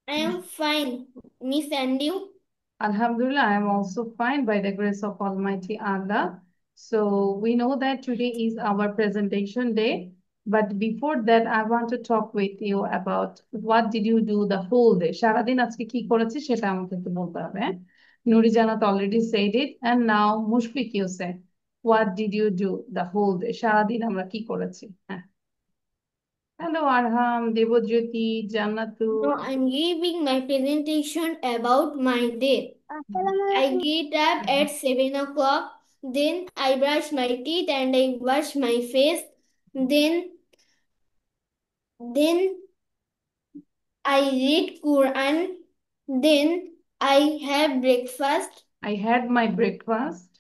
I am fine, Miss, and you? Alhamdulillah, I am also fine by the grace of Almighty Allah. So we know that today is our presentation day, but before that, I want to talk with you about what did you do the whole day? সারাদিন আজকে কি করেছি সেটা আমাকে একটু বলতে হবে, হ্যাঁ? Nurijana already said it, and now Mushfiq you said, what did you do the whole day? সারাদিন আমরা কি করেছি? হ্যাঁ। Hello Arham, Devojyoti, Jannatul. No, I'm giving my presentation about my day. I get up at 7 o'clock, then I brush my teeth and I wash my face. Then I read Quran. Then I have breakfast. I had my breakfast.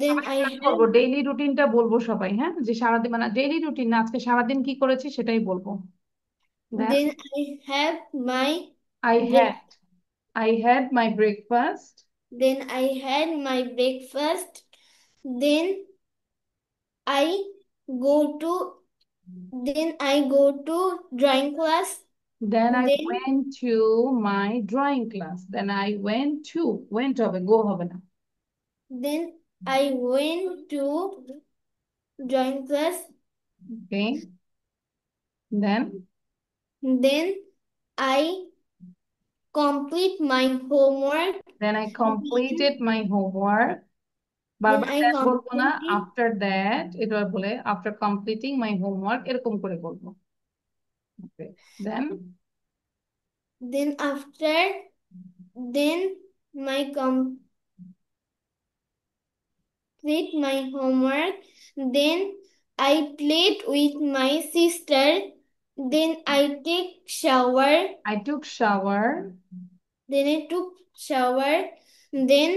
Then সবাই I কি have বলবো, daily রুটিনটা বলবো সবাই, হ্যাঁ, যে সারাদিন মানে ডেইলি রুটিন না, আজকে সারাদিন কি করেছি সেটাই বলবো। দেন then I have my I break. Had I had my breakfast. Then I had my breakfast. Then I go to then I go to drawing class. Then I Then went to my drawing class. Then I went to, went হবে, go হবে না। then I went to drawing class. Okay, then Then I complete my homework. Then I Then completed my homework. then বারবার I then বলবো না, completed. After that এটা বলে after completing my homework এরকম করে বলবো। ওকে, then Then after then my complete my homework. Then I played with my sister. Then I take shower. I took shower. Then I took shower. Then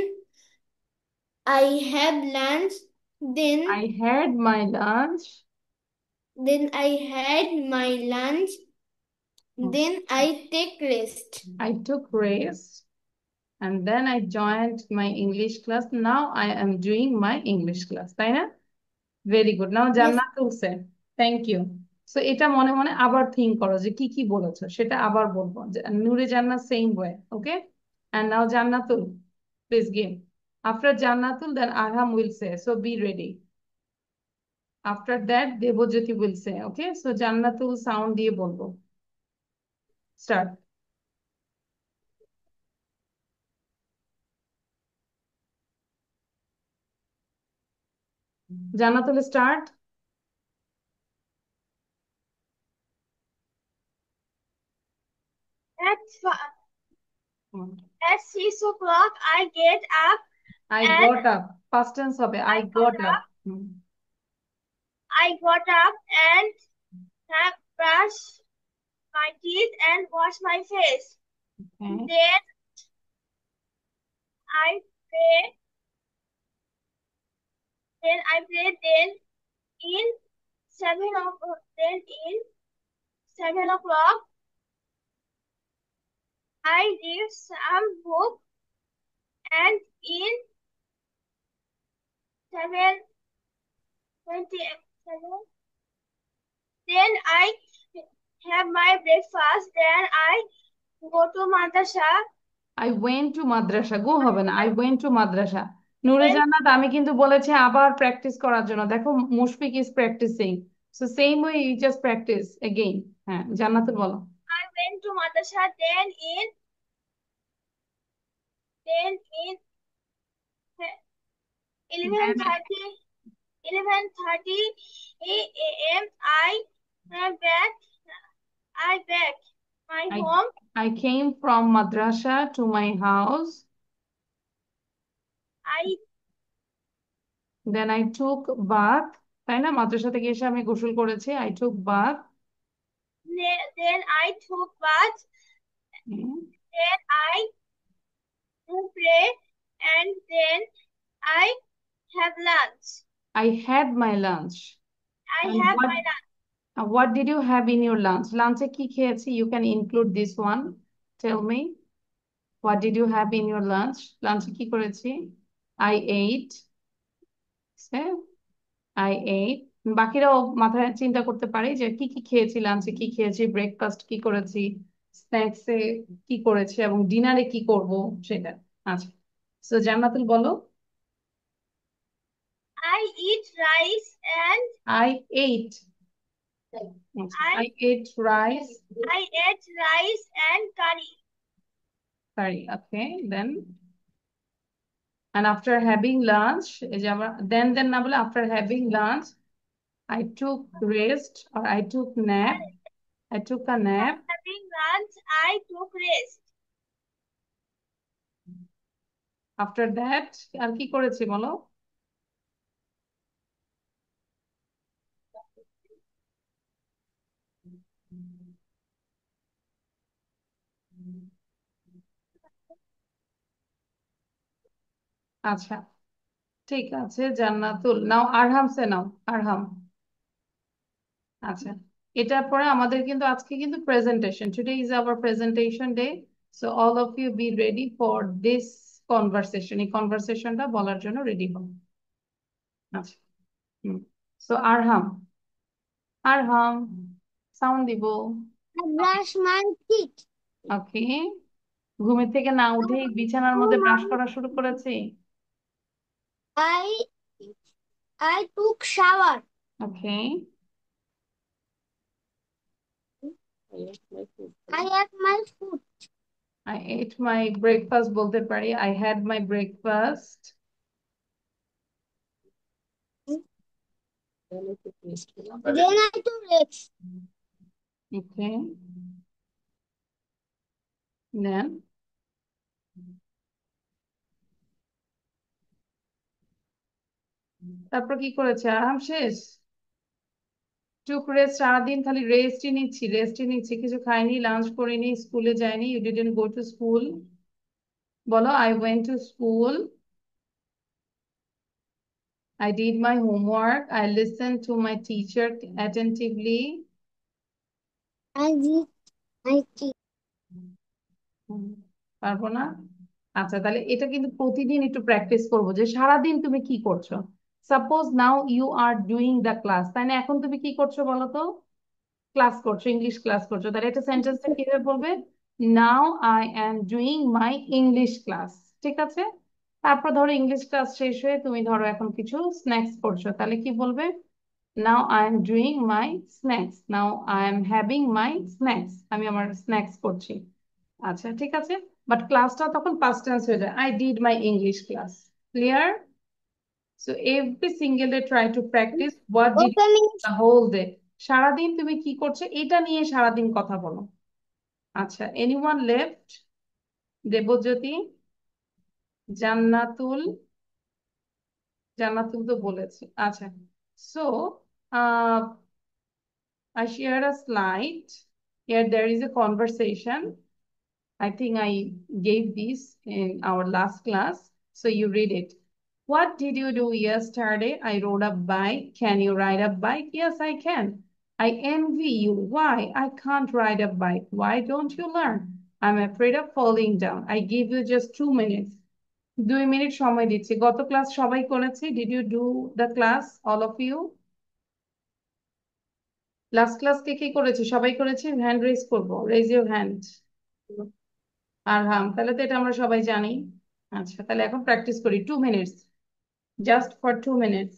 I had lunch. Then I had my lunch. then I had my lunch. Then I take rest. I took rest. And then I joined my English class. Now I am doing my English class. তাই না? Very good. Now Yes. Jannatul say, thank you. So এটা মনে মনে আবার think করো যে কি কি বলেছো সেটা আবার বলবো। নূরে জান্নাত same way. Okay? And now Jannatul, please give. After Jannatul, then Arham will say. So be ready. After that, Devojyoti will say. Okay? So Jannatul sound দিয়ে বলবো। Start. Jannatul start. At, at 6 o'clock, I get up I and got up. Past tense হবে I I got got up. up. I got up and have brushed my teeth and washed my face. Okay. Then I pray. Then I pray. In 7 o'clock. Then in 7 o'clock, I read some book. And in 7:27, then I have my breakfast. Then I go to madrasa. I went to madrasa. Go হবে না। I went to madrasa. Nure When জান্নাত আমি কিন্তু বলেছি আবার practice করার জন্য। দেখো Mushfiq is practicing. So same way you just practice again. হ্যাঁ, জান্নাতুল বলো। I went to madrasa, then in 11:30 11:30 a.m. I back my I home. I came from madrasa to my house. I Then I took bath. তাই না, মাদ্রাসা থেকে এসে আমি গোসল করেছি। I took bath. then I took bath. Then I pray, and then I have lunch. I had my lunch. I And have my lunch. what did you have in your lunch? Lunch কি খেয়েছি? You can include this one. Tell me. What did you have in your lunch? Lunch কি করেছি? I ate. Say, I ate. বাকিরাও মাথায় চিন্তা করতে পারে যে কি কি খেয়েছি লাঞ্চে, কি খেয়েছি, ব্রেকফাস্ট কি করেছি, স্ন্যাক্সে কি করেছে এবং ডিনারে কি করব সেটা। আচ্ছা, সো জান্নাতুল বলো। I eat rice and I ate I I ate rice I ate rice and curry. Curry. Okay, then and after having lunch এই যে আমরা then না বলে after having lunch I took rest or I took nap. I took a nap. Having lunch, I took rest. After that আর কি করেছি বলো? আচ্ছা, ঠিক আছে জান্নাতুল। নাও আরহাম সে নাও, আরহাম। আচ্ছা, এটার পরে আমাদের কিন্তু আজকে কিন্তু presentation, today is our presentation day. So all of you be ready for this conversation. এই কনভারসেশনটা বলার জন্য রেডি হন। আচ্ছা, সো আরহাম, আরহাম সাউন্ড দিব। I brush my teeth. Okay, ঘুমের থেকে না উঠেই বিছানার মধ্যে ব্রাশ করা শুরু করেছি। I I took shower. Okay, I ate my food. I ate my breakfast বলতে পারি, I had my breakfast. Then I took rest. Okay, then তারপর কি করেছে? আরাম শেষ? টুক রেস্ট, সারাদিন খালি রেস্টই নিচ্ছি, রেস্টই নিচ্ছি, কিছু খাইনি, লাঞ্চ করিনি, স্কুলে যাইনি। You didn't go to school. বলো, I went to school, I did my homework, I listened to my teacher attentively. I did. I did. পারবো না? আচ্ছা, তাহলে এটা কিন্তু প্রতিদিন একটু প্র্যাকটিস করবো যে সারাদিন তুমি কি করছো। Suppose now you are doing the class, তাই না? এখন তুমি কি করছো বলো তো? ক্লাস করছো, ইংলিশ ক্লাস করছো। তাহলে এটা সেন্টেন্সটা কিভাবে বলবে? Now I am doing my English class. ঠিক আছে, তারপর ধরো ইংলিশ ক্লাস শেষ হয়ে তুমি ধরো এখন কিছু স্ন্যাক্স করছো, তাহলে কি বলবে? Now I am doing my snacks, now I am having my snacks, আমি আমার স্ন্যাক্স করছি। আচ্ছা, ঠিক আছে, বাট ক্লাসটা তখন পাস্ট টেন্স হয়ে যায়, I did my English class. ক্লিয়ার? So every single day try to practise what did Okay, means the whole day. সারাদিন তুমি কি করছো এটা নিয়ে সারাদিন কথা বলো। আচ্ছা, এনিওয়ান লেফট? দেবজ্যোতি, জান্নাতুল, জান্নাতুল তো বলেছে। আচ্ছা, so I share a slide. Here there is a conversation. I think I gave this in our last class. So you read it. What did you do yesterday? I rode a bike. Can you ride a bike? Yes, I can. I envy you. Why? I can't ride a bike. Why don't you learn? I'm afraid of falling down. I give you just 2 minutes. 2 minute সময় দিচ্ছি। গত class সবাই করেছে। Did you do the class, all of you? Last class কে কি করেছে? সবাই করেছে? হ্যান্ড রেজ করবো, রেজ ইউর হ্যান্ড। আর হাম, তাহলে তো এটা আমরা সবাই জানি। আচ্ছা, তাহলে এখন প্র্যাকটিস করি 2 minutes, just for 2 minutes.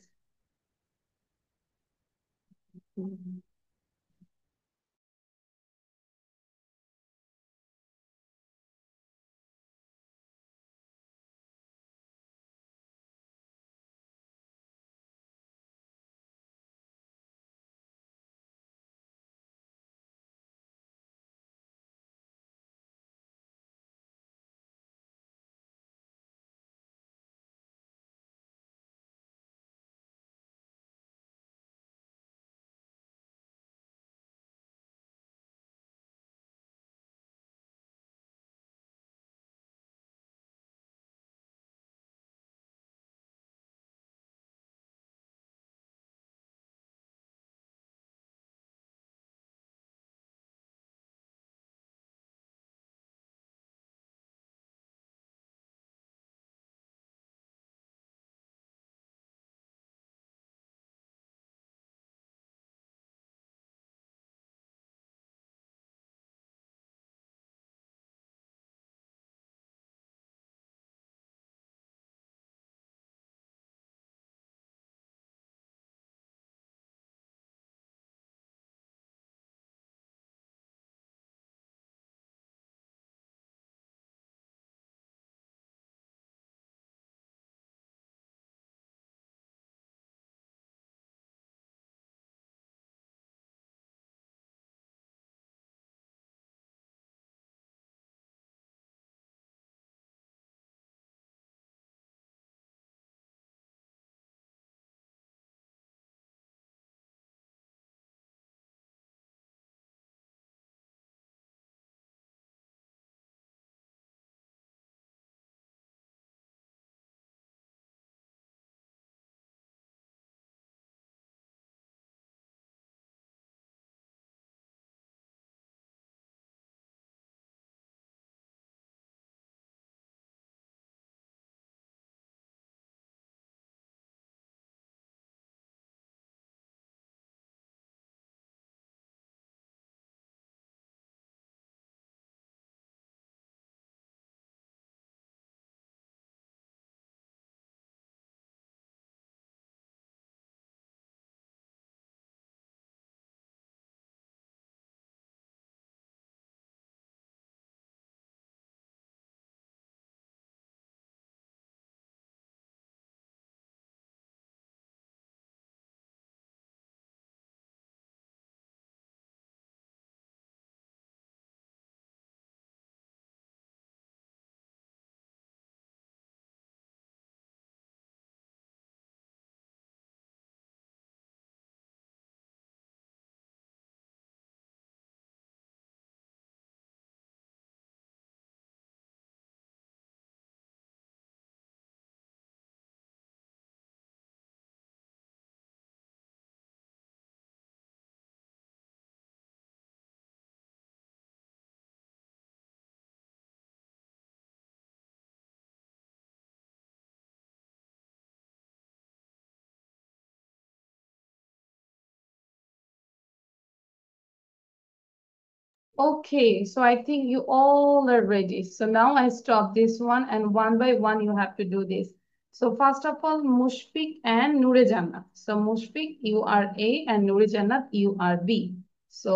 Okay, so I think you all are ready. So now I stop this one and one by one you have to do this. So first of all, Mushfiq and Noore Jannat. So Mushfiq, you are A and Noore Jannat, you are B. So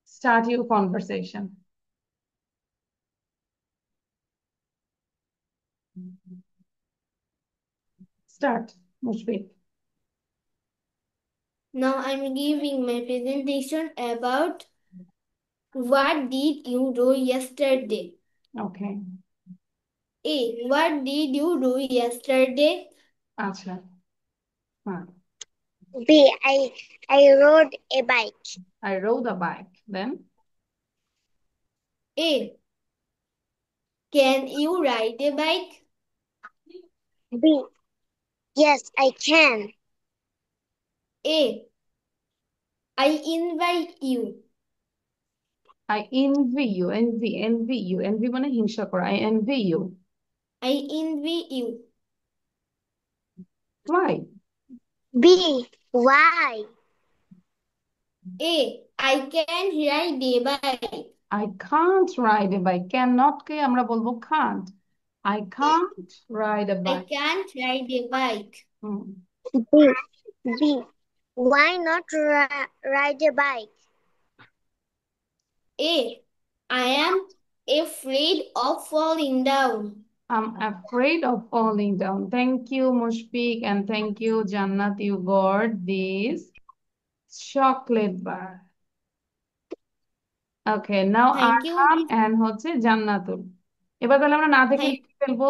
start your conversation. Start, Mushfiq. Now I'm giving my presentation about what did you do yesterday. Okay. A. What did you do yesterday? আচ্ছা হ্যাঁ B. I rode a bike. I rode a bike. Then A. Can you ride a bike? B. Yes, I can. A. I invite you. I envy you. Envy you. Envy মানে হিংসা করা. I envy you. I envy you. Why? B. Why? A. I can ride a bike. I can't ride a bike. Cannot কে আমরা বলবো can't. I can't ride a I bike. can't ride a bike. Hmm. B. B. Why not ride a bike? A. I am afraid of falling down. I'm afraid of falling down. Thank you, Mushfiq, and thank you, Jannat. You got this chocolate bar. Okay, now Thank you, Arham Miss. and হচ্ছে জান্নাতুল। এবার তাহলে আমরা না দেখে Thank লিখে ফেলবো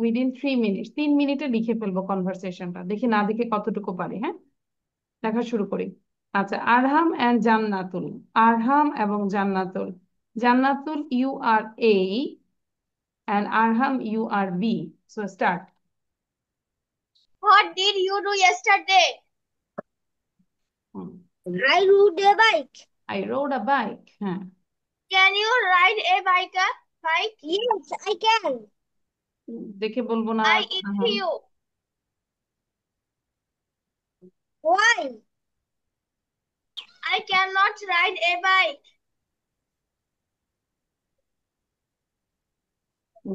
within 3 minute. 3 মিনিটে লিখে ফেলবো কনভারসেশনটা। দেখি না দেখে কতটুকু পারি, হ্যাঁ? লেখা শুরু করি। আচ্ছা, আরহাম এন্ড জান্নাতুল। আরহাম এবং Jannatul. Jannatul, you are a and Arham, you are B. So start. What did you do yesterday? Hmm. I rode a bike. I rode a bike. হ্যাঁ। Can you ride a bike? Yes, I can. দেখে বলবো না I envy Arham. you. Why? I cannot ride a bike.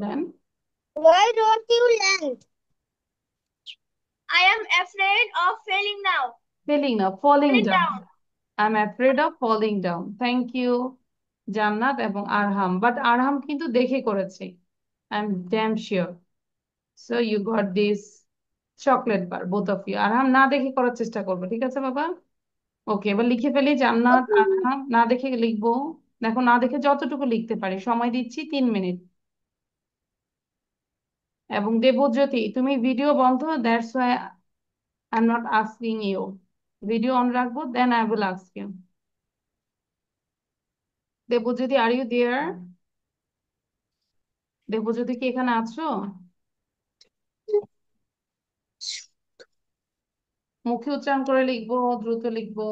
Then Why don't you land? I am afraid of falling now. falling down. Falling down. I'm afraid of falling down. Thank you, জান্নাত এবং আরহাম। But আরহাম কিন্তু দেখে করেছে। I'm damn sure. So you got this chocolate bar, both of you. আরহাম না দেখে করার চেষ্টা করবো, ঠিক আছে বাবা? ওকে, এবার লিখে ফেলি। জান্নাত, আরহাম না দেখে লিখবো। দেখো, না দেখে যতটুকু লিখতে পারি। সময় দিচ্ছি 3 মিনিট। এবং দেবজ্যোতি, তুমি ভিডিও বন্ধ, that's why I am not asking you. Video on রাখবো, then I will ask you. Debjyoti, are you there? Debjyoti কি এখানে আছো? মুখে উচ্চারণ করে লিখবো, দ্রুত লিখবো।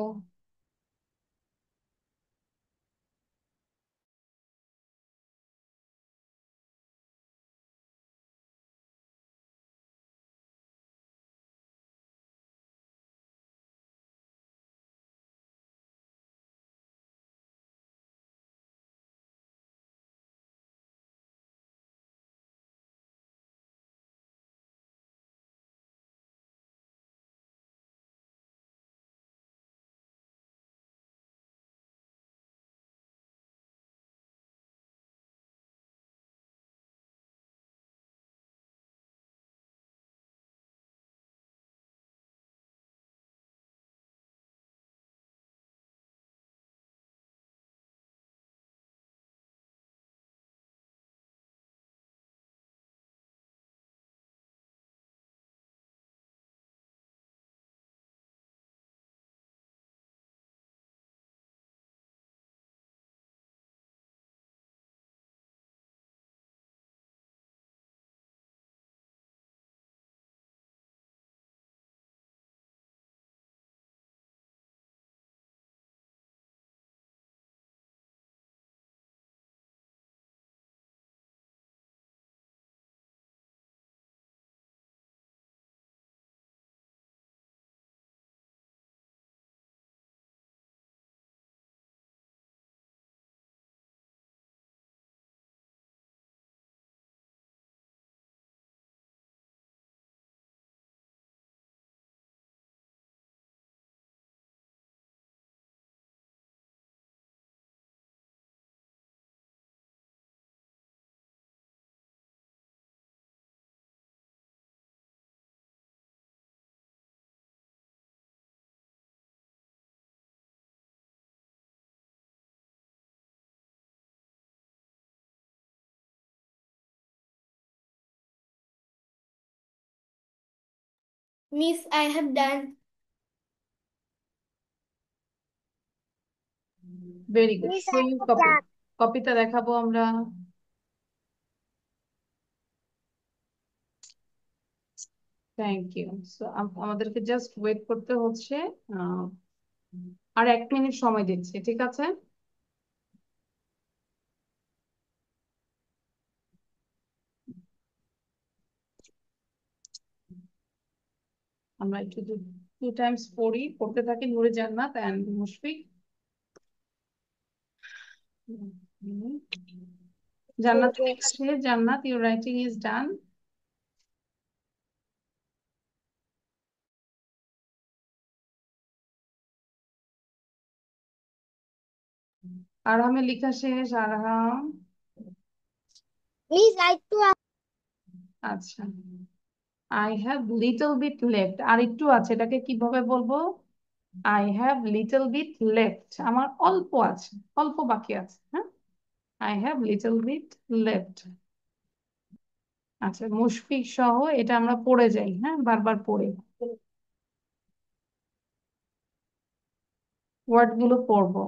Miss, I have done. Very good. Miss, Show I you have copy. done. কপিটা দেখাবো আমরা। Thank you. সো আমাদেরকে জাস্ট ওয়েট করতে হচ্ছে, আর 1 মিনিট সময় দিচ্ছি, ঠিক আছে? আমরা একটু 2 টাইমস পড়তে থাকি নুরে জান্নাত এন্ড মুশফিক। জান্নাত লেখা শেষ। Jannat, your writing is done. আরহামের লেখা শেষ। Arham, Miss, I too have. আচ্ছা। I have little bit left, আর একটু আছে, এটাকে কিভাবে বলবো? I have little bit left, আমার অল্প আছে, অল্প বাকি আছে। হ্যাঁ, I have little bit left. আচ্ছা, মুশফিক সহ এটা আমরা পড়ে যাই, হ্যাঁ, বারবার পড়ে ওয়ার্ড গুলো পড়বো।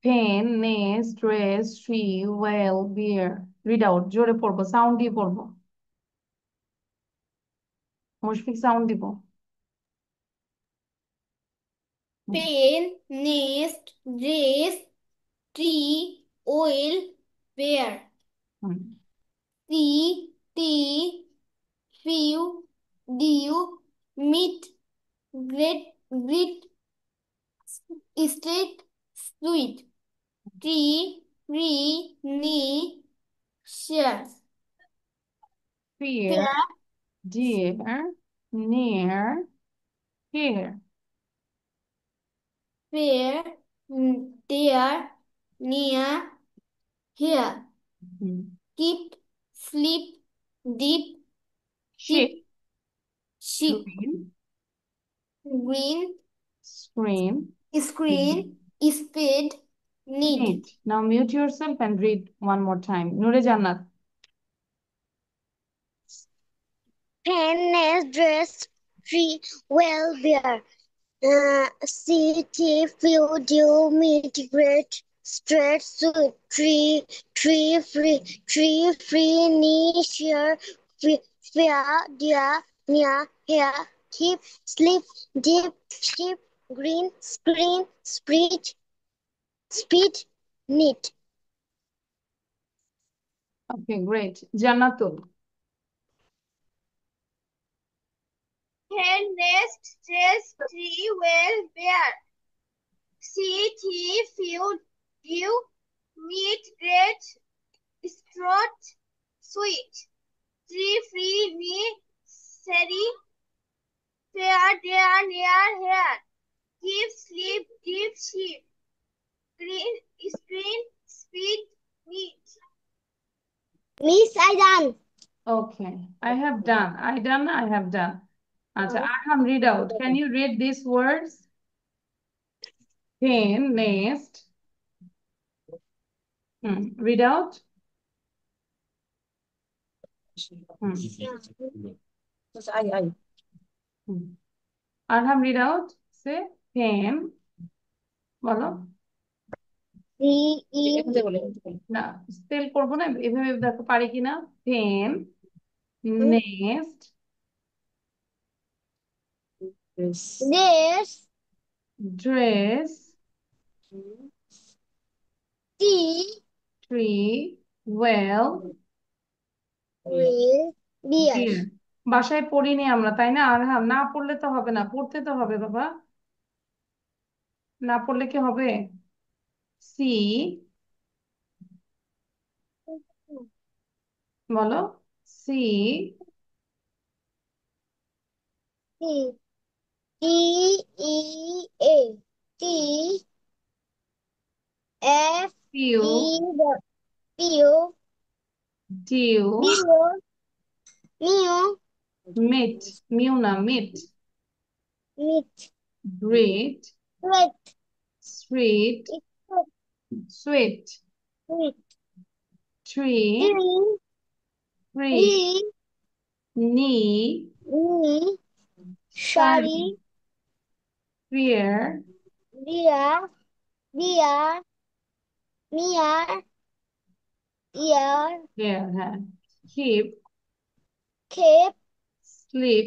পেন, নেস, ড্রেস, ট্রি, ওয়েল, বিয়ার। রিড আউট, জোরে পড়বো, সাউন্ড দিয়ে পড়বো। মুশফিক সাউন্ড দিব। Pen, nest, dress, tree, oil, bear. Hmm, See, tea, few, dew, meet, great, grit, straight, sweet, tree, free, knee, share, fear, fair, dear, near, here. fair, dear, near, here, hmm, keep, sleep, deep, sheep, keep, sheep, green, green, screen, screen, spade, need. neat. Now mute yourself and read one more time. Nure Jannat. Pen, nest, dress, tree, well, bear. City, few, dew, meet, great, straight, sweet, tree, free, knee, share, fair, dear, near, here, keep, sleep, deep, sheep, green, screen, speed, neat. Okay, great. Jannatul. Hen, nest, dress, tree, well, bear. See, tea, few, dew, meet, great, straight, sweet. Tree, free, me, seri, fair, dear, near, here. Keep, sleep, deep, sheep. Green, screen, speed, meet. Miss, I done. Okay, I have done. I have done. Acha, Arham, read out. Can you read these words? Pen, nest. Read out. Arham, read out. Say pen. বলো। না, spell করবো না, এভাবে দেখো পারি কিনা। Pen, nest, This, dress, tea, tree, well, will, beer. Dear. বাসায় পড়িনি আমরা, তাই না আরহাম? না পড়লে তো হবে না, পড়তে তো হবে বাবা। না পড়লে কি হবে? সি, বলো। See, T, T-E-A, T, F, pew, E, P-O, dew, B-O, Mio, meet, mew না meet, meet, great, sweat, sweet, sweet, sweet, tree, tree, free, tree, knee, knee, Sorry. Fear. Dear. Dear. Near. Ear. Here, হ্যাঁ। Keep. Keep. Sleep.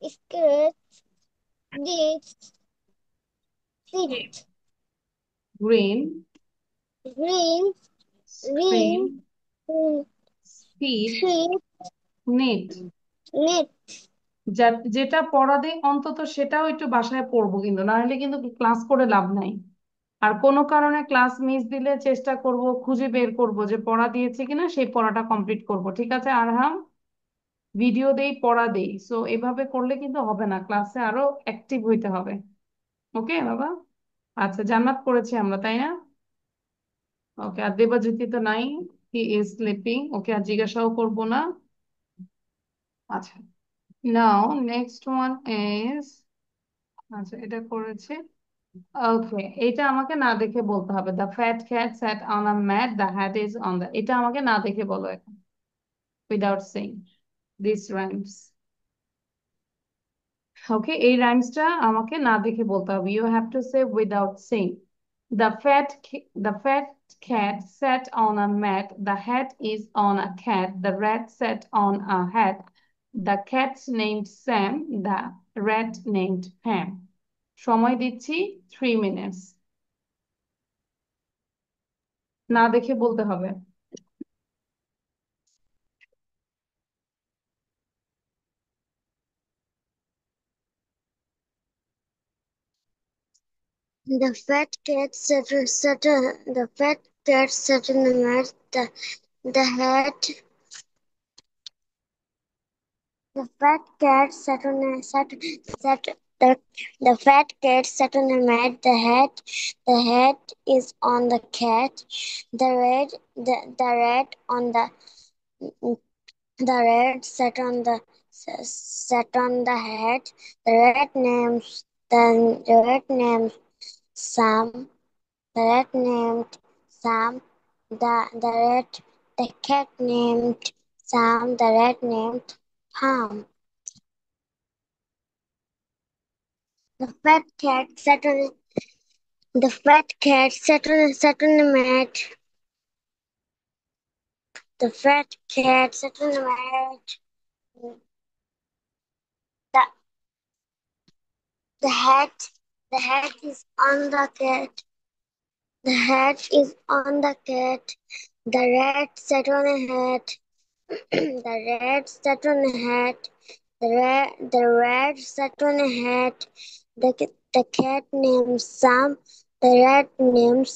Scratch. Ditch. Keep. Sit. Green. Green. Screen. Green. Speech. Sheep. Knit. Knit. যেটা পড়া দেয় অন্তত সেটাও একটু বাসায় পড়বো, কিন্তু না হলে কিন্তু ক্লাস করে লাভ নাই। আর কোনো কারণে ক্লাস মিস দিলে চেষ্টা করব, খুঁজে বের করব যে পড়া দিয়েছে কিনা, সেই পড়াটা কমপ্লিট করব। ঠিক আছে আরহাম? ভিডিও দেই, পড়া দেই, সো এভাবে করলে কিন্তু হবে না, ক্লাসে আরো অ্যাক্টিভ হইতে হবে। ওকে বাবা? আচ্ছা, জান্নাত পড়েছি আমরা, তাই না? ওকে, আর দেবাজ্যোতি তো নাই, হি ইজ স্লিপিং, ওকে আর জিজ্ঞাসাও করবো না। আচ্ছা, নাও নেক্সট ওয়ান ইজ, আচ্ছা এটা করেছে। ওকে, এটা আমাকে না দেখে বলতে হবে। The fat cat sat on a mat, the hat is on the, এটা আমাকে না দেখে বলো এখন, without saying this rhymes. Okay, এই রাইমসটা আমাকে না দেখে বলতে হবে। You have to say without saying. The fat cat sat on a mat, the hat is on a cat, the rat sat on a hat, the cat's named Sam, the rat named Ham. সময় দিচ্ছি 3 minutes। না দেখে বলতে হবে। The fat cat the fat cat sat on the mat. The hat the fat cat sat on a sat the fat cat sat on the mat. The hat is on the cat. The rat on the rat sat on the hat. The rat named Sam. The rat named Sam. The cat named Sam. The rat named Ham. The fat cat sat on the mat. The fat cat sat on the mat. The the hat the hat is on the cat. The hat is on the cat. The rat sat on a hat. The rat sat on a hat. The rat sat on a hat. The cat named Sam. The cat named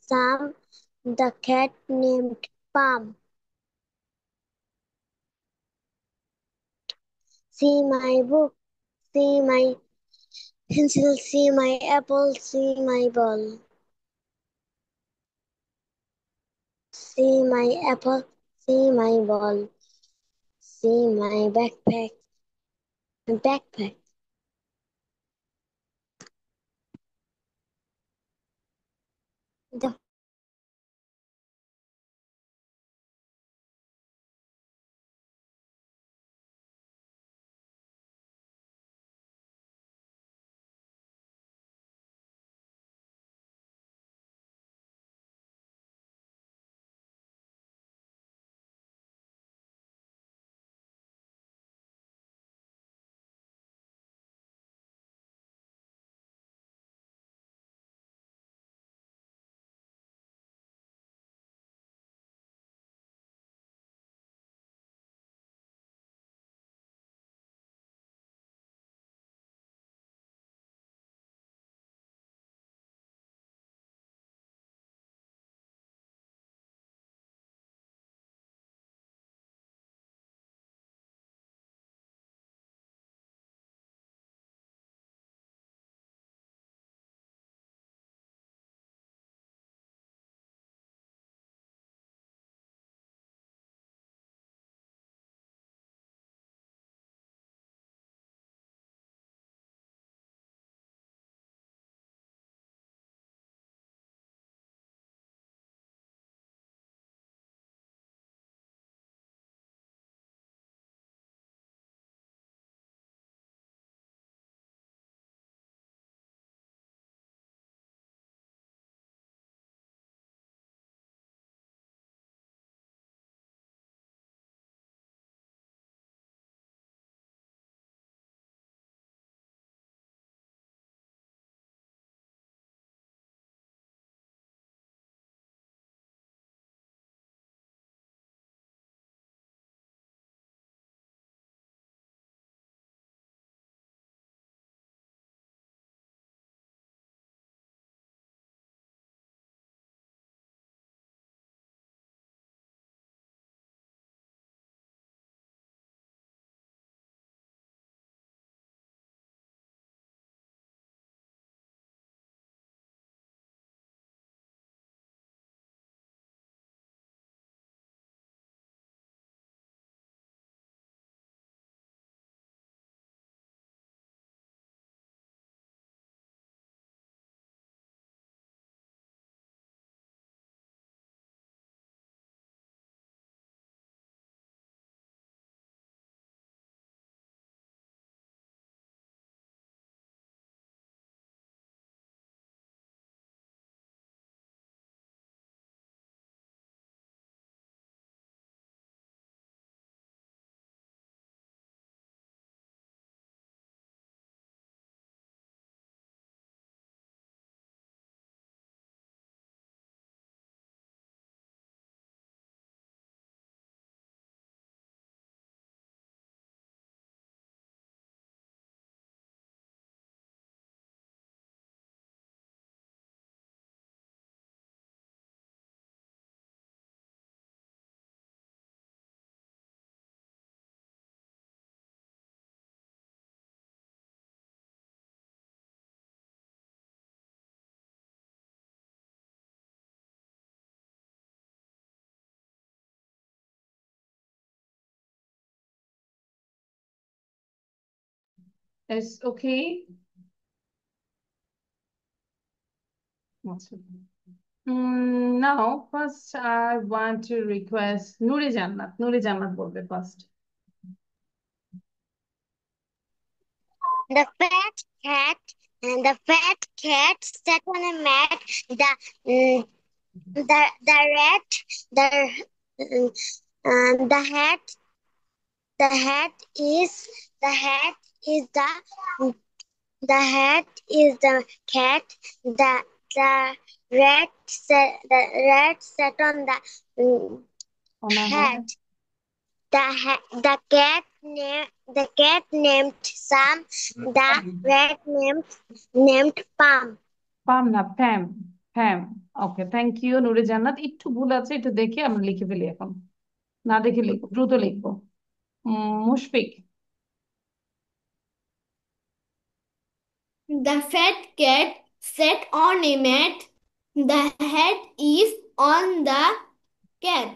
Sam. The cat named Pam. See my book. See my pencil. See my apple. See my ball. See my apple. See my ball. See my backpack. Backpack. The It's okay. Now, first, I want to request Nuri Jannat. Nuri Jannat bolbe first. The fat cat sat on a mat. The rat the hat is the hat is the cat. The rat sat on the On a hat. hat. The cat named Sam. The rat named Pam. পাম না, প্যাম। প্যাম। ওকে, thank you নুরে জান্নাত। একটু ভুল আছে, একটু দেখে আমরা লিখে ফেলি এখন। না দেখে লিখবো, দ্রুত লিখবো। Mushfiq. The fat cat sat on a mat. The hat is on the cat.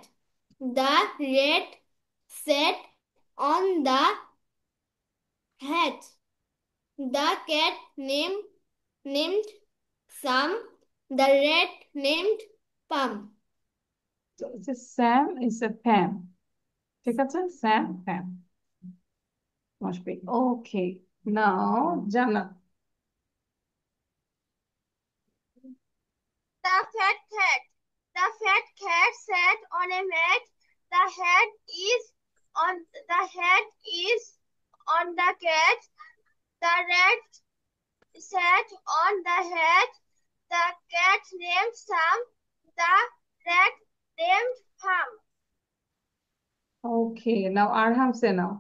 The rat sat on the hat. The cat named Sam. The rat named Pam. Sam is a Pam. ঠিক আছে, Sam প্যাম। Mushfiq. ওকে, নাও জান্নাত। The fat cat. The fat cat sat on a mat. The hat is on the cat. The rat sat on the hat. The cat named Sam. The rat named Pam. Okay, now Arham say now.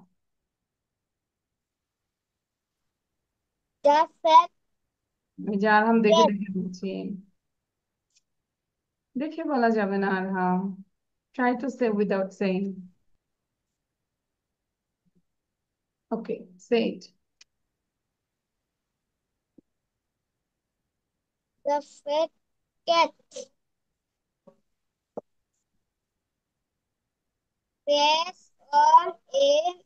The fat এই যে আরহাম দেখে cat. দেখে বলছি, দেখে বলা যাবে না Arham. Try to say without saying. Okay, say it. The fat cat sat on a mat.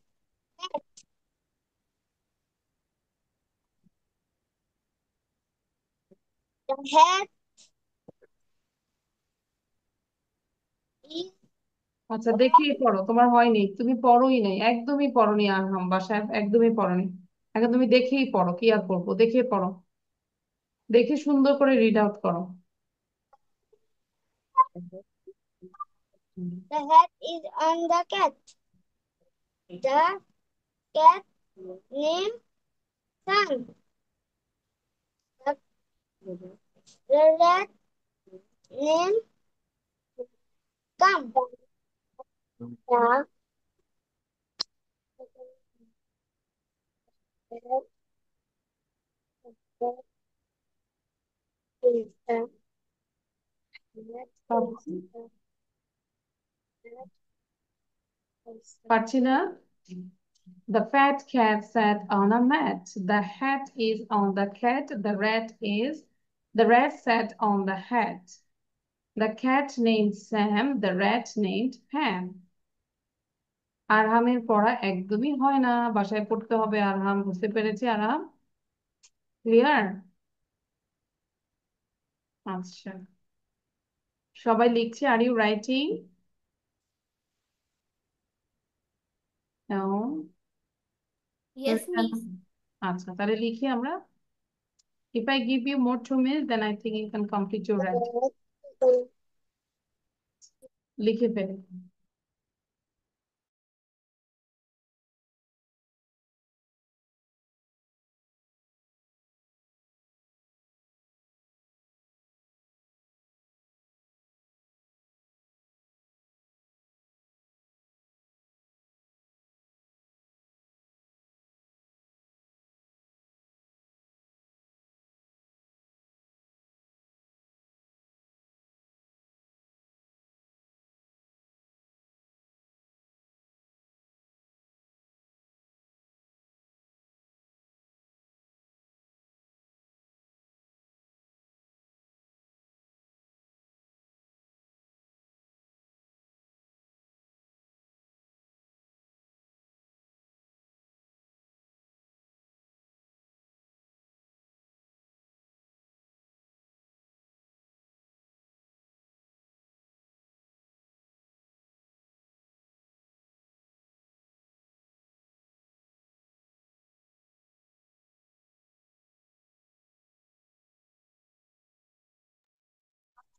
The hat is আচ্ছা, দেখেই পড়ো, তোমার হয়নি, তুমি পড়োই নাই, একদমই পড়োনি আরহাম, বাসায় একদমই পড়োনি। এখন তুমি দেখেই পড়ো, কি আর করবো, দেখে পড়ো, দেখে সুন্দর করে রিড আউট করো। the hat is on the cat. The cat named Sam. The rat named Pam. The rat is the rat পারছি is পারছি না। The fat cat sat on a mat. The hat is on the cat. The rat sat on the hat. The cat named Sam. The rat named Pam. আরহামের পড়া একদমই হয় না, বাসায় পড়তে হবে আরহাম, বুঝতে পেরেছি আরহাম? ক্লিয়ার? আচ্ছা, সবাই লিখছে, are you writing? Yes, miss. আচ্ছা, তাহলে লিখি আমরা। If I give you more 2 minutes, then I think you can complete your writing. লিখে fail.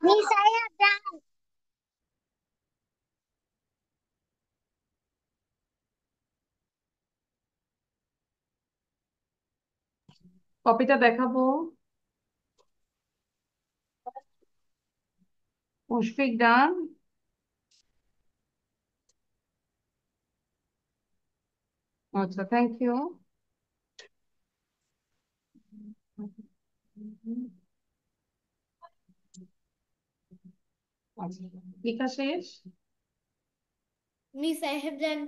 Miss, I have done. কপিটা দেখাবো। মুশফিক ডান। আচ্ছা, থ্যাংক ইউ। আচ্ছা, লেখা শেষ। Miss, I have done.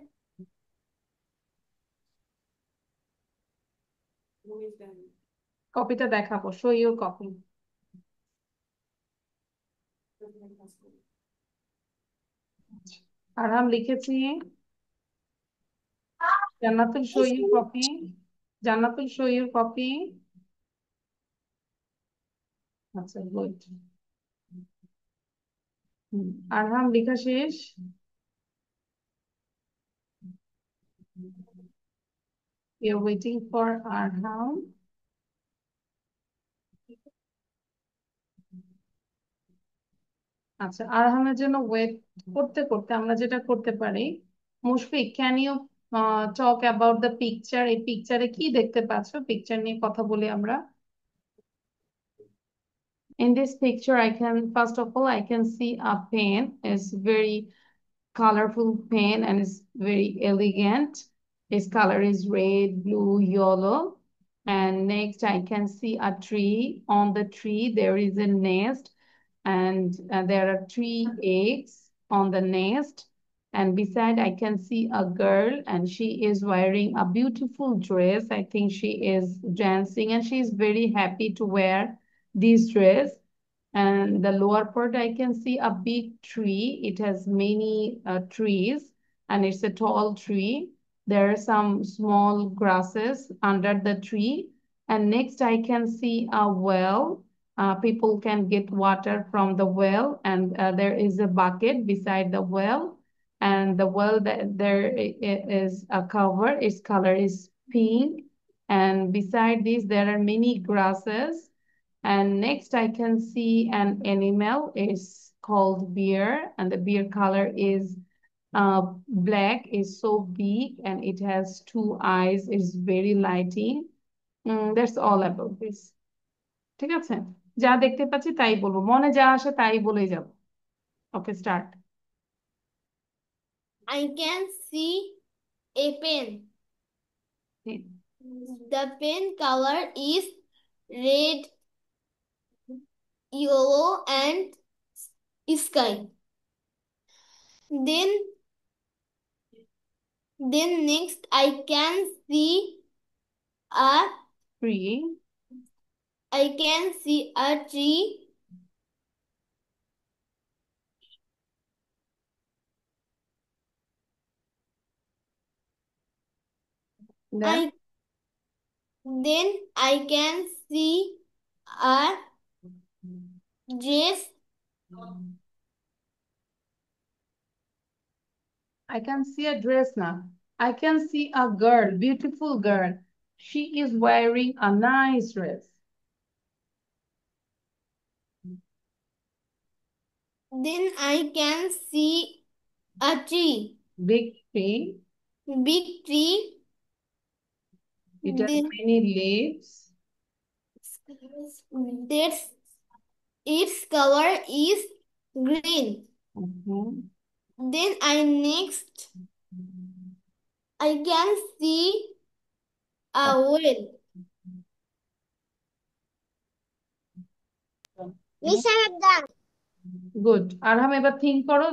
কপিটা দেখাবো, শো ইউর কপি। আরহাম লিখেছি। Jannatul, show your copy. Jannatul, show your copy. আচ্ছা, গুড। আরহাম লেখা শেষ। We are waiting for Arham. আচ্ছা, আরহামের জন্য ওয়েট করতে করতে আমরা যেটা করতে পারি, Mushfiq, can you talk about the picture? এই পিকচারে কি দেখতে পাচ্ছ? পিকচার নিয়ে কথা বলি আমরা। In this picture, I can, first of all, I can see a pen. It's very colorful pen and it's very elegant. Its color is red, blue, yellow. And next I can see a tree. On the tree there is a nest, and there are 3 eggs on the nest. And beside I can see a girl, and she is wearing a beautiful dress. I think she is dancing and she is very happy to wear this dress. And the lower part I can see a big tree. It has many trees and it's a tall tree. There are some small grasses under the tree. And next I can see a well. People can get water from the well, and there is a bucket beside the well. And the well, that there is a cover. Its color is pink. And beside this there are many grasses. And next I can see an animal. It's called bear, and the bear color is black, is so big, and it has 2 eyes. It's very lighting. That's all about this. ঠিক আছে, যা দেখতে পাচ্ছি তাই বলবো, মনে যা আসে তাই বলেই যাব। ওকে, start. I can see a pen. The pen color is red, yellow, and sky. Then next I can see a Tree. I can see a tree. Then I can see a dress. I can see a dress now. I can see a girl, beautiful girl. She is wearing a nice dress. Then I can see a tree. Big tree. Big tree. It has Then many leaves. that's its color is green. Then I can see a whale. Miss, I have done. Good. Arham, এবার think করো,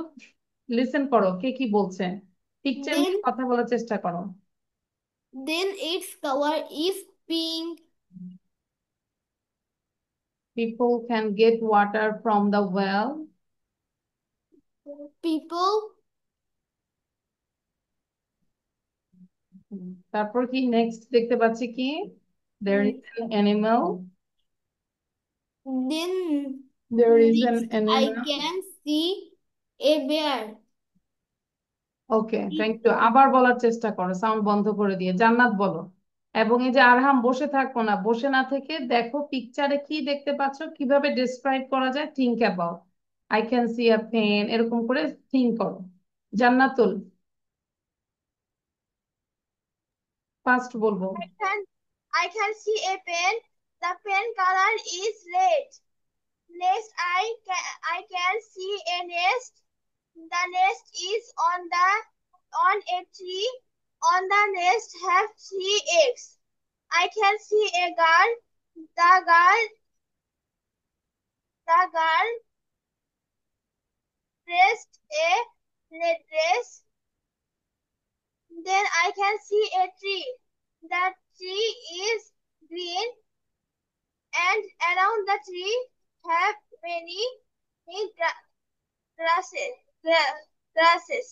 listen করো কে কি বলছে, picture নিয়ে Then কথা বলার চেষ্টা করো। its color is pink. People can get water from the well. People. তারপর কি নেক্সট দেখতে পাচ্ছি কি, there is an animal. Then There is an next I animal. can see a bear. Okay, thank you. আবার বলার চেষ্টা করো sound বন্ধ করে দিয়ে। জান্নাত বলো। এবং এই যে আরহাম, বসে থাকো না, বসে না থেকে দেখো পিকচারে কি দেখতে পাচ্ছ, কিভাবে ডিসক্রাইব করা যায়, think about. I can see a pen, এরকম করে think করো। জান্নাতুল ফার্স্ট বলবো। I can see a pen. The pen color is red. Next, I can see a nest. The nest is on a tree. On the nest have three eggs. I can see a girl. The girl dressed a red dress. Then I can see a tree. The tree is green, and around the tree have many grasses. Grasses.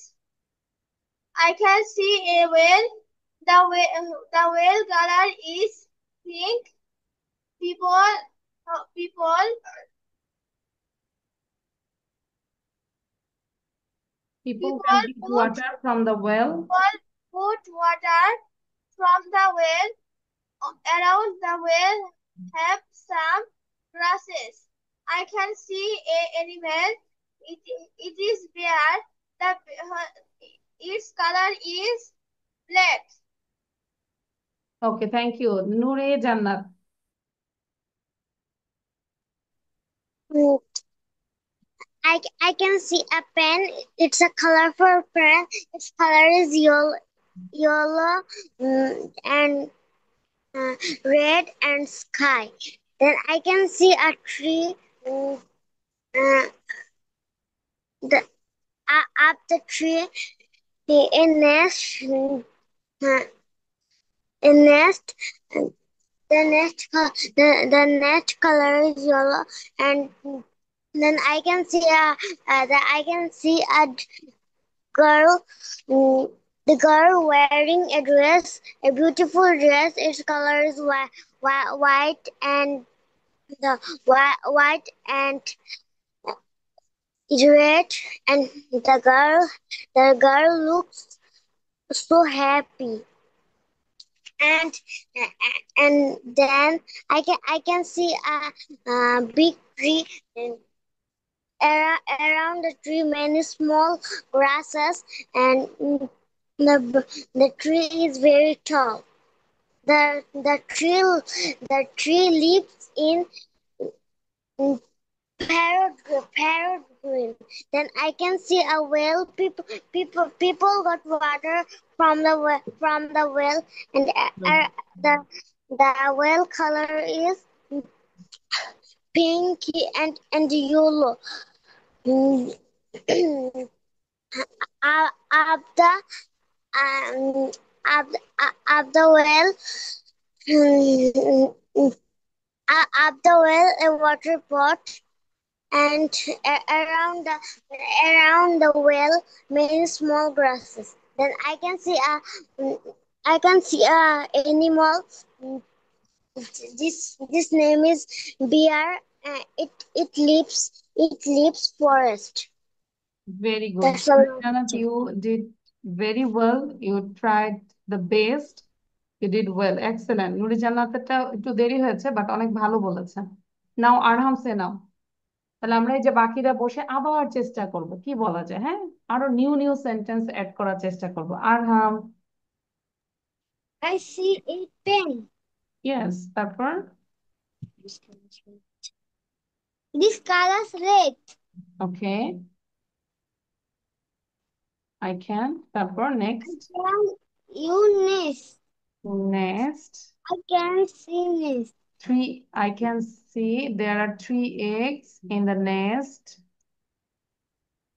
I can see a whale. The whale color is pink. People people People people will get put water from the well. water from the well. Around the well have some grasses. I can see a animal. It is bear. Its color is black. Okay, thank you. নূরে জান্নাত। Mm, I can see a pen. It's a colorful pen. Its color is yellow, and red and sky. Then I can see a tree. Uh, the Up the tree, a nest. A nest. The nest color is yellow, and then I can see a girl. The girl wearing a dress, a beautiful dress. Its color is white and the white and red. And the girl looks so happy. And then I can see a big tree. And around the tree many small grasses, and the tree is very tall. The tree lives in parrot green. Then I can see a well. People got water from the well, and the well color is pinky and yellow. Mm, up the um, up the well. Up the well, a water pot, and around the well many small grasses. Then I can see a animal. This name is bear. It lives forest. Very good. That's all. Janet, you did very well. You tried the best. You did well. Excellent. নুরি জান্নাতেরটা একটু দেরি হয়েছে but অনেক ভালো বলেছেন। নাও আরহাম সে নাও। তাহলে আমরা এই যে বাকিরা বসে আবার চেষ্টা করব কি বলা যায়, হ্যাঁ, আরো নিউ নিউ সেন্টেন্স অ্যাড করার চেষ্টা করব। Arham. I see a pen. Yes, তারপর This color's red. Okay I can, তারপর next You nest. Next I can see nest. three, I can see there are 3 eggs in the nest.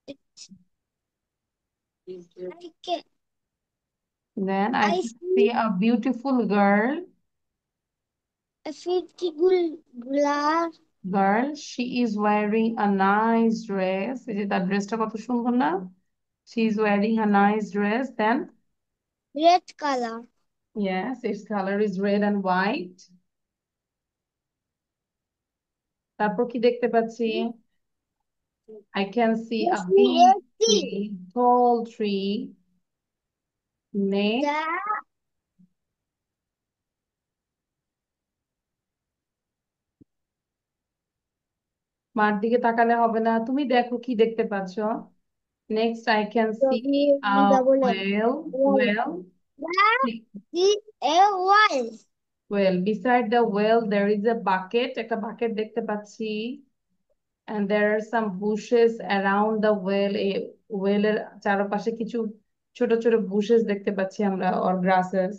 I can. Then I I can see see a beautiful girl. a beautiful glass. Girl, she is wearing a nice dress. এই যে তার ড্রেসটা কত সুন্দর না? She is wearing a nice dress. Then Red color. yes, its color is red and white. তারপর কি দেখতে পাচ্ছি? I can see I a see big a tree. tree, tall tree. Next, The মার দিকে তাকালে হবে না, তুমি দেখো কি দেখতে পাচ্ছ। Next I can see a double L. Well. Well, well Well. Well beside the well there is a bucket, একটা বাকেট দেখতে পাচ্ছি। and there are some bushes around the well, এই ওয়েলের চারপাশে কিছু ছোট ছোট bushes দেখতে পাচ্ছি আমরা, or grasses.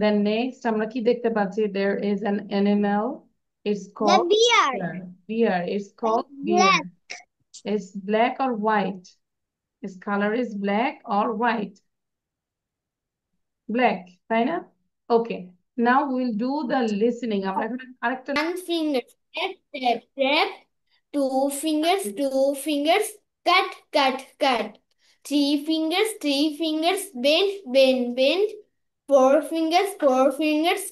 Then next আমরা কি দেখতে পাচ্ছি, there is an animal, it's The called beer. bear. It's called bear. Black. It's black or white? Its color is black or white? Black, তাই না? Okay, now we'll do the listening. আমরা এখন আরেকটা One finger, tap, tap, tap. Two fingers, cut, cut, cut. Three fingers, bend, bend, bend. Four fingers,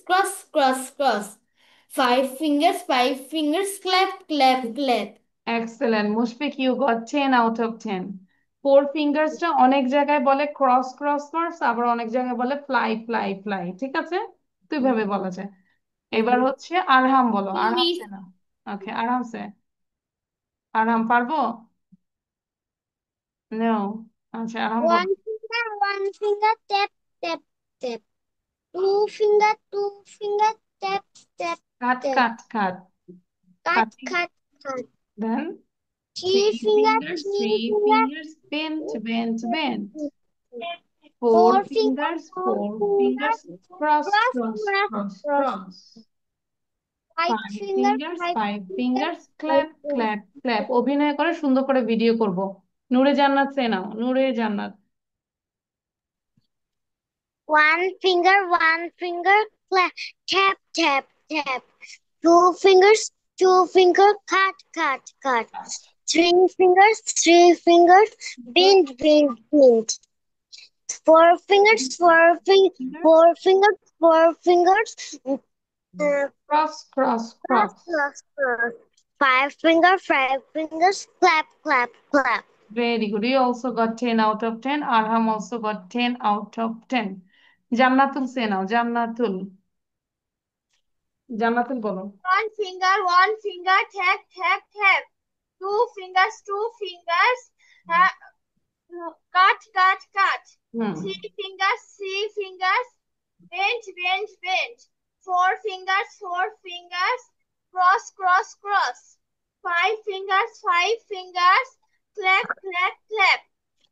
cross, cross, cross. Five fingers, clap, clap, clap. Excellent. Mushfiq, you got 10 out of 10. Four fingers টা অনেক জায়গায় বলে cross cross marks, আবার অনেক জায়গায় বলে fly fly fly। ঠিক আছে? দুইভাবে বলা যায়। এবার হচ্ছে আরহাম বলো। আরহাম সে না। ওকে, আরহাম সে। আরহাম পারবো? নো। আচ্ছা, আরহাম বলো। One finger, tap, tap, tap. Two finger, tap, tap, কাট tap. কাট কাট। Cut, Cutting. cut, cut. Then Three finger, three three fingers, bend bend bend. finger. Four Four fingers, fingers, cross cross, cross cross, cross cross. cross. Five Five fingers, fingers, five clap, fingers. clap, clap. অভিনয় করে সুন্দর করে video করব। নূরে জান্নাত সে নাও, নূরে জান্নাত। One finger, clap, tap, tap, tap. Two finger, cut, cut, cut. Three fingers, bend, bend, bend. Four fingers, Cross, cross, cross, cross. cross, cross. Five fingers, clap, clap, clap. Very good. You also got 10 out of 10. Arham also got 10 out of 10. জান্নাতুল সে নাও, জান্নাতুল। জান্নাতুল বলো। One finger, tap, tap, tap. Two fingers, cut, cut, cut. Hmm. Three fingers, bend, bend, bend. Four fingers, cross, cross, cross. Five fingers, clap, clap, clap.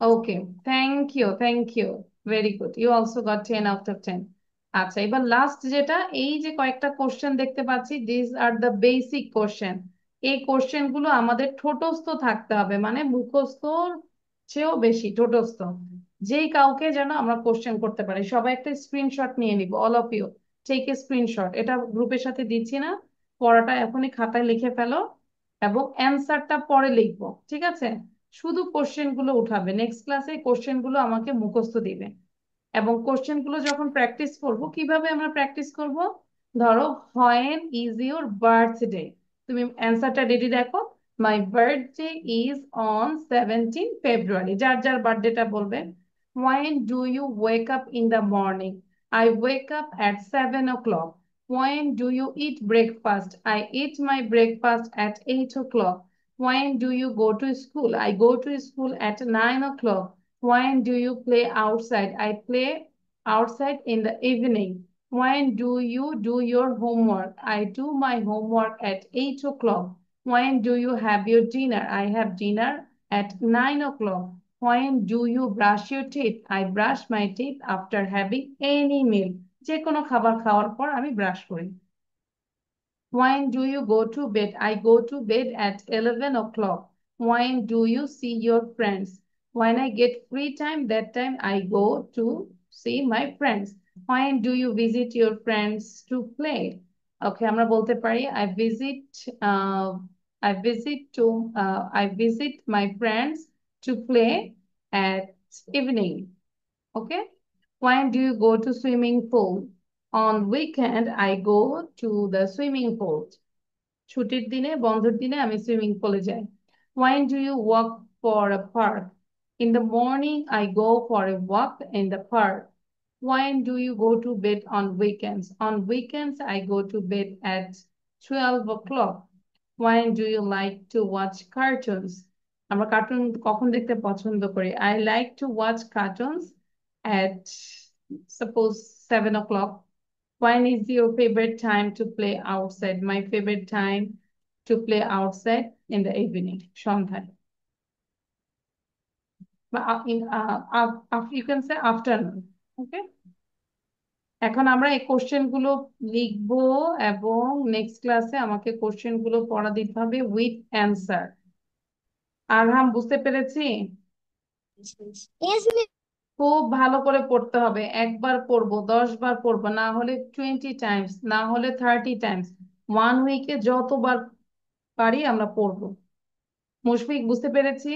Okay, thank you. Very good. You also got 10 out of 10. আচ্ছা, এবার last যেটা, এই যে কয়েকটা question দেখতে পাচ্ছি, this are the basic question. এই question গুলো আমাদের ঠোঁটস্থ থাকতে হবে, মানে মুখস্থর চেয়েও বেশি ঠোঁটস্থ। যেই কাউকে যেন আমরা কোশ্চেন করতে পারি। সবাই একটা স্ক্রিনশট নিয়ে নিব, all of you take a screenshot. এটা গ্রুপের সাথে দিচ্ছি না, পড়াটা এখনই খাতায় লিখে ফেলো এবং অ্যান্সারটা পরে লিখবো। ঠিক আছে? শুধু কোশ্চেন গুলো উঠাবে, নেক্সট ক্লাসে কোশ্চেন গুলো আমাকে মুখস্থ দিবে। এবং কোশ্চেন গুলো যখন প্র্যাকটিস করব, কিভাবে আমরা প্র্যাকটিস করব, ধরো হোয়েন ইজ ইউর বার্থডে, তুমি অ্যান্সারটা রেডি দেখো। My birthday is on 17 February, যার যার বার্থডেটা বলবে। When do you wake up in the morning, I wake up at 7 o'clock. When do you eat breakfast? I eat my breakfast at 8 o'clock. When do you go to school? I go to school at 9 o'clock. When do you play outside? I play outside in the evening. When do you do your homework? I do my homework at 8 o'clock. When do you have your dinner? I have dinner at 9 o'clock. When do you brush your teeth? I brush my teeth after having any meal. যে কোনো খাবার খাওয়ার পর আমি brush করি। When do you go to bed? I go to bed at 11 o'clock. When do you see your friends? When I get free time, that time I go to see my friends. When do you visit your friends to play? Okay, আমরা বলতে পারি I visit my friends to play at evening. Okay. When do you go to swimming pool? On weekend, I go to the swimming pool. ছুটির দিনে, বন্ধের দিনে আমি swimming পুলে যাই। When do you walk for a park? In the morning, I go for a walk in the park. When do you go to bed on weekends? On weekends, I go to bed at 12 o'clock. When do you like to watch cartoons? আমরা cartoon কখন দেখতে পছন্দ করি? I like to watch cartoons at suppose 7 o'clock. When is your favorite time to play outside? My favorite time to play outside in the evening, সন্ধ্যায়। But you can say afternoon. Okay. এখন আমরা এই question গুলো লিখবো এবং next ক্লাসে আমাকে question গুলো পড়া দিতে হবে উইথ অ্যান্সার। আরহাম, বুঝতে পেরেছি? Yes, miss. খুব ভালো করে পড়তে হবে, একবার পড়বো 10 বার পড়বো, না হলে 20 টাইমস, না হলে 30 টাইমস, 1 উইকে যতবার পারি আমরা পড়বো। মুশফিক, বুঝতে পেরেছি?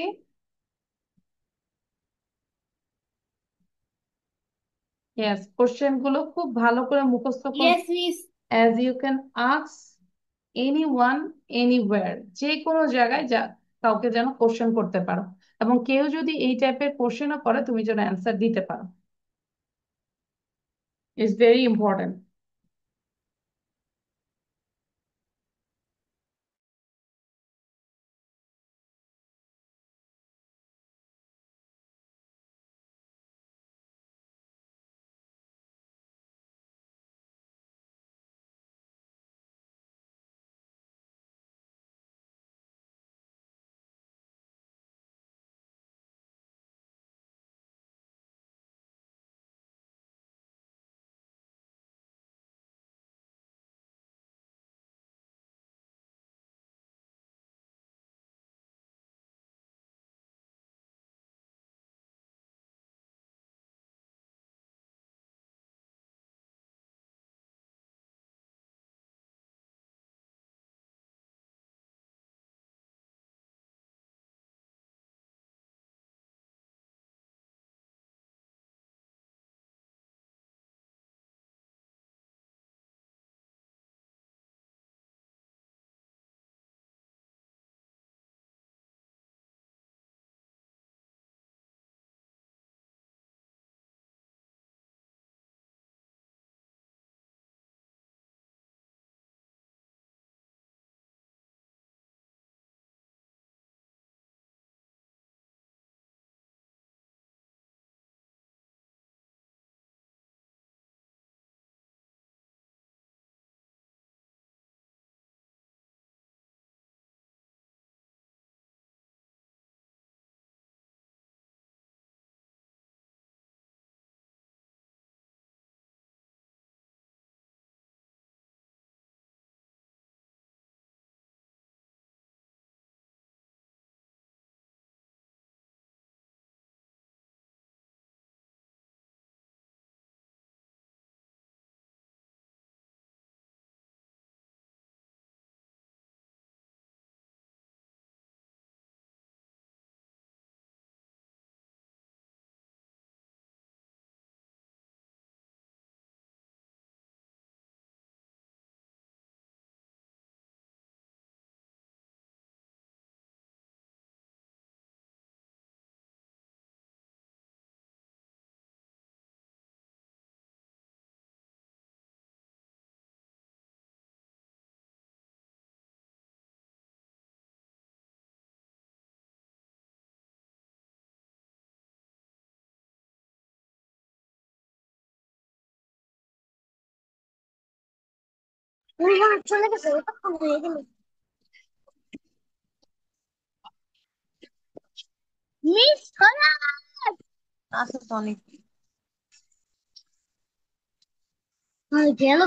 ইয়েস, কোশ্চেন গুলো খুব ভালো করে মুখস্থ করো। Yes, miss. as you can ask anyone anywhere, যে কোনো জায়গায় যা কাউকে যেন কোশ্চেন করতে পারো, এবং কেউ যদি এই টাইপের কোশ্চেনও করে তুমি যেন অ্যান্সার দিতে পারো। It's very important. চলে গেছে, কতক্ষণ হয়ে গেল? মিস করাস আছে তো অনেক। গেল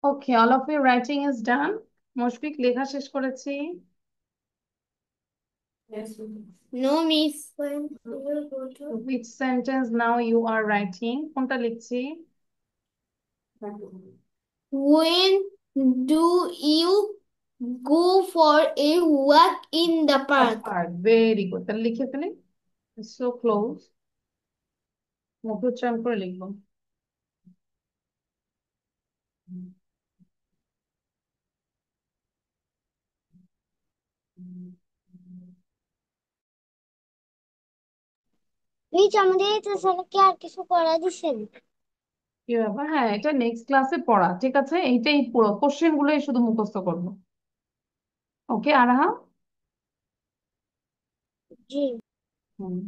Okay, all of your writing is done. Mushfiq লেখা শেষ করেছি? No, miss. Which sentence now you are writing? কোনটা লিখছি? When do you go for a walk in the park? Very good. তাহলে লিখে ফেলি। So close. মুখ উচ্চারণ করে লিখবো। মিস আমাদের তো স্যারকে আর কিছু পড়া দিছেন? কি ব্যাপার? হ্যাঁ, এটা নেক্সট ক্লাসে পড়া, ঠিক আছে? এইটাই পুরো কোশ্চেন গুলোই শুধু মুখস্থ করবো। ওকে আরাহা? জি। হুম।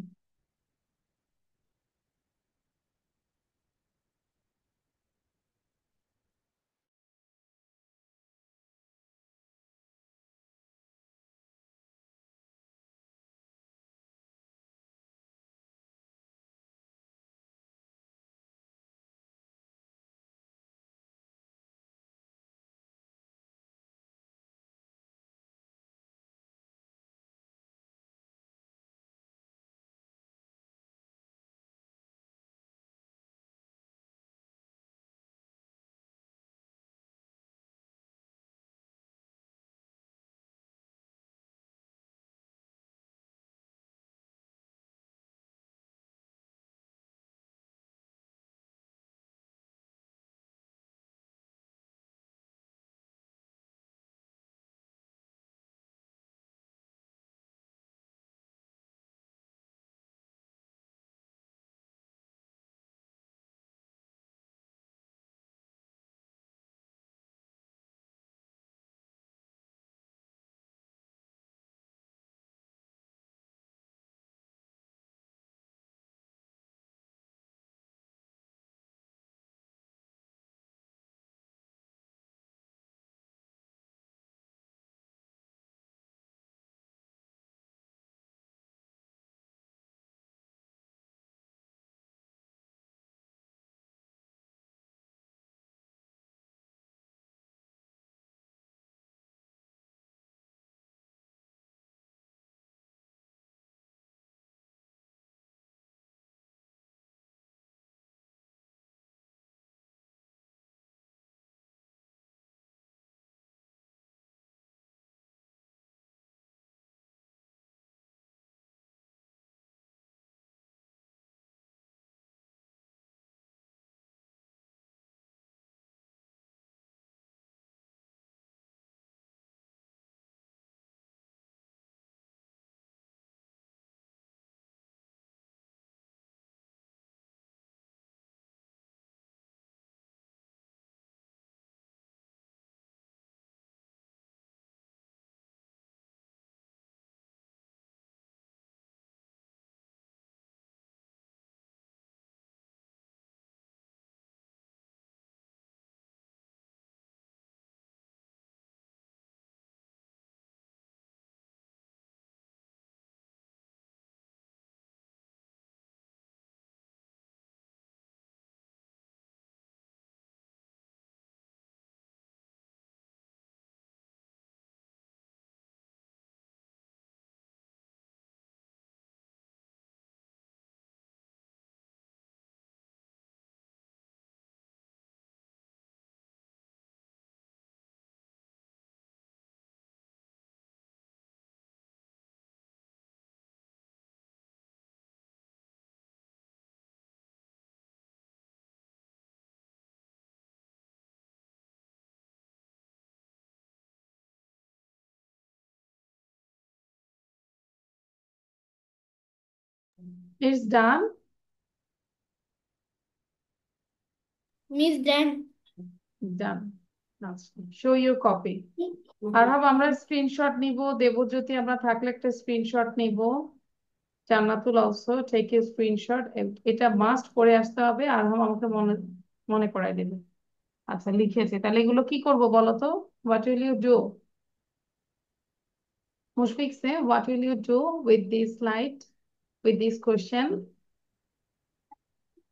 It's done. Miss Dan. Done. Now show your copy. আরহাব আমরা স্ক্রিনশট নিব, দেবজ্যোতি আমরা থাকলে একটা স্ক্রিনশট নিব, জান্নাতুল অলসো টেক এ স্ক্রিনশট। এটা মাস্ট করে আসতে হবে, আরহাব আমাকে মনে মনে করাই দেবে। আচ্ছা লিখেছে, তাহলে এগুলো কি করব বলো তো? What will you do? Mushfiq say what will you do with this slide, with this question?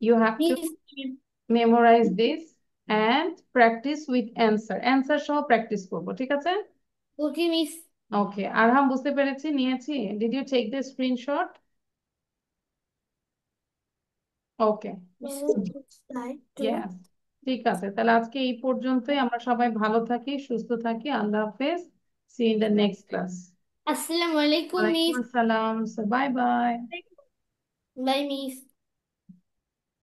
You have to Miss Dan. memorize this and practice with answer সহ প্র্যাকটিস করবো, ঠিক আছে? Okay, Miss. ওকে, আরহাম বুঝতে পেরেছি, নিয়েছি। Did you take the screenshot? Okay, yes, ঠিক আছে। তাহলে আজকে এই পর্যন্তই। আমরা সবাই ভালো থাকি, সুস্থ থাকি। আল্লাহ হাফেজ। See you in the next class. Assalamualaikum, ওয়ালাইকুম Miss. আসসালাম। So bye bye. Bye, Miss.